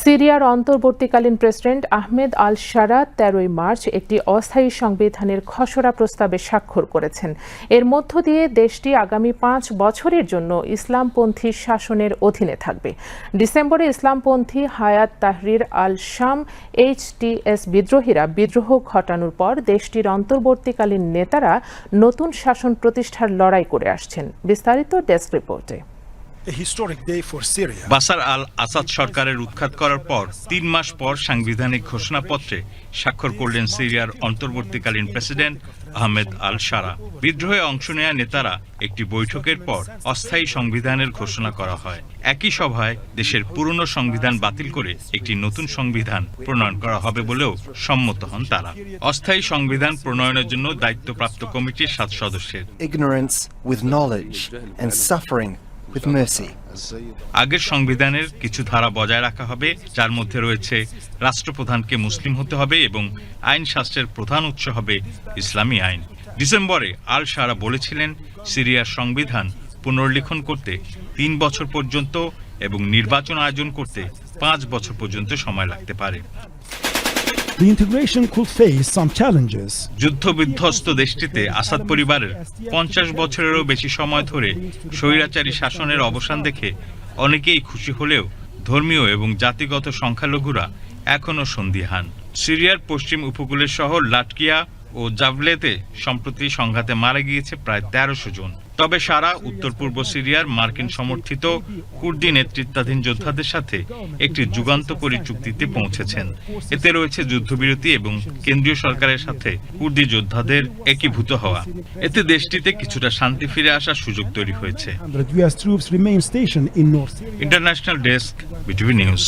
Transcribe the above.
সিরিয়ার অন্তর্বর্তীকালীন প্রেসিডেন্ট আহমেদ আল শারা ১৩ মার্চ একটি অস্থায়ী সংবিধানের খসড়া প্রস্তাবে স্বাক্ষর করেছেন। এর মধ্য দিয়ে দেশটি আগামী ৫ বছরের জন্য ইসলামপন্থী শাসনের অধীনে থাকবে। ডিসেম্বরে ইসলামপন্থী হায়াত তাহরির আল শাম HTS বিদ্রোহীরা বিদ্রোহ ঘটানোর পর দেশটির অন্তর্বর্তীকালীন নেতারা নতুন শাসন প্রতিষ্ঠার লড়াই করে আসছেন। বিস্তারিত ডেস্ক রিপোর্টে। বাশার আল আসাদ সরকারের উৎখাত করার পর ৩ মাস পর সাংবিধানিক ঘোষণাপত্রে স্বাক্ষর করলেন সিরিয়ার অন্তর্বর্তীকালীন প্রেসিডেন্ট আহমেদ আল শারা। বিদ্রোহে অংশ নেয়া নেতারা একটি বৈঠকের পর অস্থায়ী সংবিধানের ঘোষণা করা হয়। একই সভায় দেশের পুরনো সংবিধান বাতিল করে একটি নতুন সংবিধান প্রণয়ন করা হবে বলেও সম্মত হন তারা। অস্থায়ী সংবিধান প্রণয়নের জন্য দায়িত্বপ্রাপ্ত কমিটির ৭ সদস্যের। আগের সংবিধানের কিছু ধারা বজায় রাখা হবে, যার মধ্যে রয়েছে রাষ্ট্রপ্রধানকে মুসলিম হতে হবে এবং আইন শাস্ত্রের প্রধান উৎস হবে ইসলামী আইন। ডিসেম্বরে আল শারা বলেছিলেন সিরিয়ার সংবিধান পুনর্লিখন করতে ৩ বছর পর্যন্ত এবং নির্বাচন আয়োজন করতে ৫ বছর পর্যন্ত সময় লাগতে পারে। The integration could face some challenges. যুদ্ধবিধ্বস্ত দেশটিতে আসাদ পরিবারের ৫০ বছরেরও বেশি সময় ধরে স্বৈরাচারী শাসনের অবসান দেখে অনেকেই খুশি হলেও ধর্মীয় এবং জাতিগত সংখ্যালঘুরা এখনও সন্দিহান। সিরিয়ার পশ্চিম উপকূলের শহর লাটকিয়া ও জাভলেতে সম্প্রতি সংঘাতে মারা গিয়েছে প্রায় ১৩০০ জন। তবে সারা উত্তর পূর্ব সিরিয়ার মার্কিন সমর্থিত কুর্দি নেতৃত্বাধীন যোদ্ধাদের সাথে একটি যুগান্তকারী চুক্তিতে পৌঁছেছেন। এতে রয়েছে যুদ্ধবিরতি এবং কেন্দ্রীয় সরকারের সাথে কুর্দি যোদ্ধাদের একীভূত হওয়া। এতে দেশটিতে কিছুটা শান্তি ফিরে আসার সুযোগ তৈরি হয়েছে। US troops remain stationed in North Syria. International desk, BTV news.